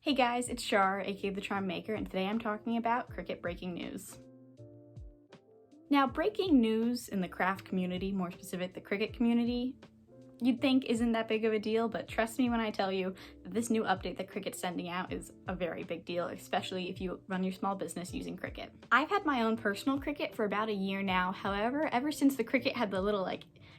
Hey guys, it's Shar, aka The Charm Maker, and today I'm talking about Cricut breaking news. Now, breaking news in the craft community, more specific the Cricut community, you'd think isn't that big of a deal, but trust me when I tell you that this new update that Cricut's sending out is a very big deal, especially if you run your small business using Cricut. I've had my own personal Cricut for about a year now. However, ever since the Cricut had the little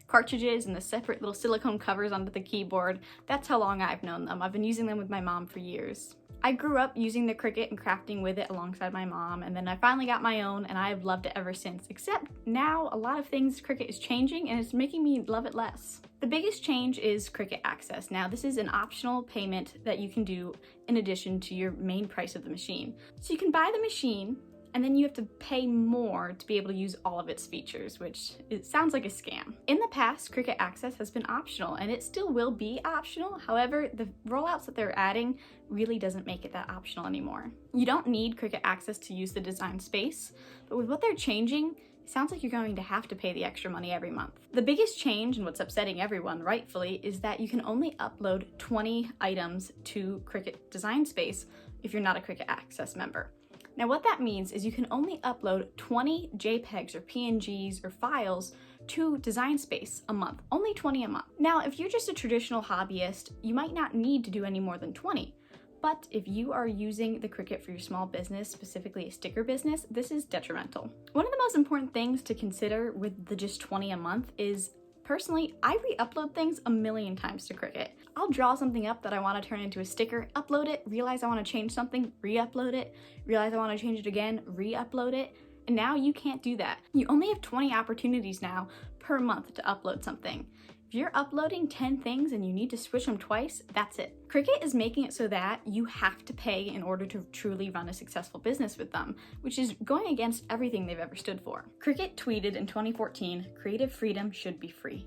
cartridges and the separate little silicone covers onto the keyboard, that's how long I've known them. I've been using them with my mom for years. I grew up using the Cricut and crafting with it alongside my mom, and then I finally got my own and I've loved it ever since, except now a lot of things Cricut is changing and it's making me love it less. The biggest change is Cricut Access. Now, this is an optional payment that you can do in addition to your main price of the machine. So you can buy the machine, and then you have to pay more to be able to use all of its features, which it sounds like a scam. In the past, Cricut Access has been optional, and it still will be optional. However, the rollouts that they're adding really doesn't make it that optional anymore. You don't need Cricut Access to use the design space, but with what they're changing, it sounds like you're going to have to pay the extra money every month. The biggest change, and what's upsetting everyone rightfully, is that you can only upload 20 items to Cricut Design Space if you're not a Cricut Access member. Now what that means is you can only upload 20 JPEGs or PNGs or files to Design Space a month, only 20 a month. Now if you're just a traditional hobbyist, you might not need to do any more than 20. But if you are using the Cricut for your small business, specifically a sticker business, this is detrimental. One of the most important things to consider with the just 20 a month is, personally, I re-upload things a million times to Cricut. I'll draw something up that I want to turn into a sticker, upload it, realize I want to change something, re-upload it, realize I want to change it again, re-upload it, and now you can't do that. You only have 20 opportunities now per month to upload something. If you're uploading 10 things and you need to switch them twice, that's it. Cricut is making it so that you have to pay in order to truly run a successful business with them, which is going against everything they've ever stood for. Cricut tweeted in 2014, "Creative freedom should be free."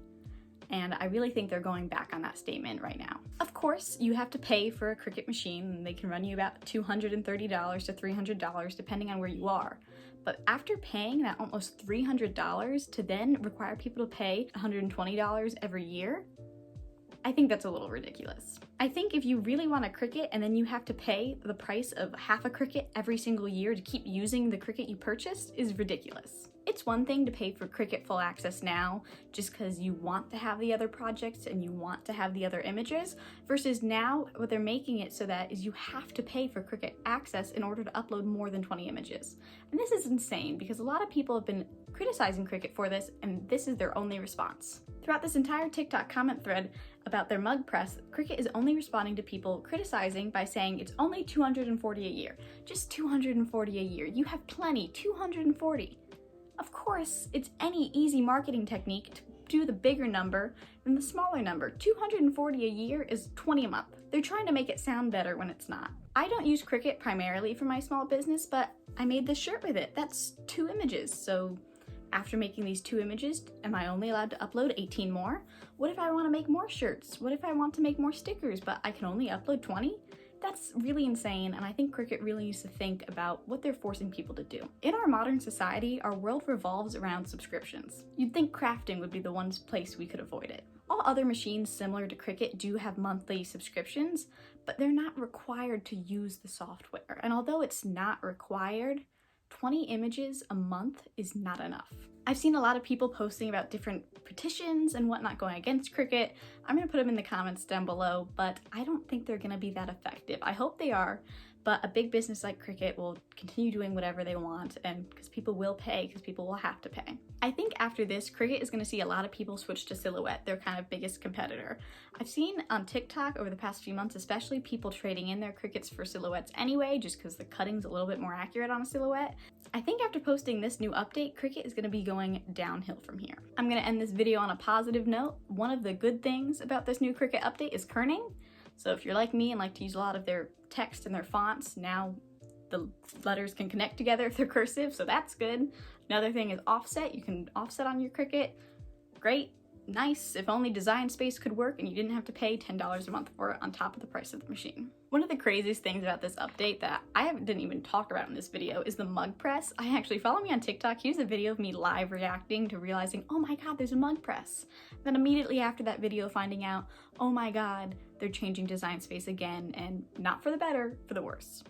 And I really think they're going back on that statement right now. Of course, you have to pay for a Cricut machine, and they can run you about $230 to $300 depending on where you are. But after paying that almost $300 to then require people to pay $120 every year, I think that's a little ridiculous. I think if you really want a Cricut and then you have to pay the price of half a Cricut every single year to keep using the Cricut you purchased is ridiculous. It's one thing to pay for Cricut Full Access now just because you want to have the other projects and you want to have the other images, versus now what they're making it so that is you have to pay for Cricut Access in order to upload more than 20 images. And this is insane because a lot of people have been criticizing Cricut for this, and this is their only response. Throughout this entire TikTok comment thread about their mug press, Cricut is only responding to people criticizing by saying it's only $240 a year. Just $240 a year. You have plenty, $240. Of course, it's any easy marketing technique to do the bigger number than the smaller number. $240 a year is 20 a month. They're trying to make it sound better when it's not. I don't use Cricut primarily for my small business, but I made this shirt with it. That's 2 images, so after making these 2 images, am I only allowed to upload 18 more? What if I want to make more shirts? What if I want to make more stickers, but I can only upload 20? That's really insane, and I think Cricut really needs to think about what they're forcing people to do. In our modern society, our world revolves around subscriptions. You'd think crafting would be the one place we could avoid it. All other machines similar to Cricut do have monthly subscriptions, but they're not required to use the software. And although it's not required, 20 images a month is not enough. I've seen a lot of people posting about different petitions and whatnot going against Cricut. I'm gonna put them in the comments down below, but I don't think they're gonna be that effective. I hope they are, but a big business like Cricut will continue doing whatever they want, and because people will pay, because people will have to pay. I think after this, Cricut is gonna see a lot of people switch to Silhouette, their kind of biggest competitor. I've seen on TikTok over the past few months, especially people trading in their Cricuts for Silhouettes anyway, just because the cutting's a little bit more accurate on a Silhouette. I think after posting this new update, Cricut is gonna be going downhill from here. I'm gonna end this video on a positive note. One of the good things about this new Cricut update is kerning. So if you're like me and like to use a lot of their text and their fonts, now the letters can connect together if they're cursive, so that's good. Another thing is offset. You can offset on your Cricut. Great. nice. If only Design Space could work and you didn't have to pay $10 a month for it on top of the price of the machine. One of the craziest things about this update that didn't even talk about in this video is the mug press. Follow me on TikTok. Here's a video of me live reacting to realizing, oh my god, there's a mug press. Then immediately after that video finding out, oh my god, they're changing Design Space again, and not for the better, for the worse.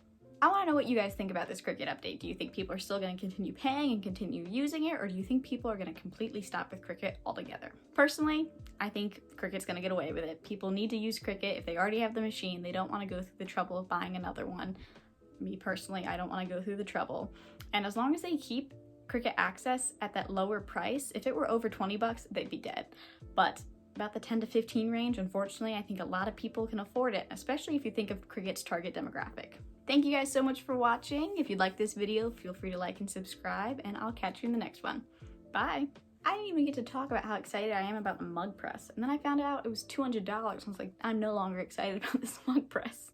I want to know what you guys think about this Cricut update. Do you think people are still going to continue paying and continue using it, or do you think people are going to completely stop with Cricut altogether? Personally, I think Cricut's going to get away with it. People need to use Cricut. If they already have the machine, they don't want to go through the trouble of buying another one. Me personally, I don't want to go through the trouble. And as long as they keep Cricut Access at that lower price, if it were over 20 bucks, they'd be dead. But about the 10 to 15 range, unfortunately, I think a lot of people can afford it, especially if you think of Cricut's target demographic. Thank you guys so much for watching. If you liked this video, feel free to like and subscribe, and I'll catch you in the next one. Bye! I didn't even get to talk about how excited I am about the mug press, and then I found out it was $200. I was like, I'm no longer excited about this mug press.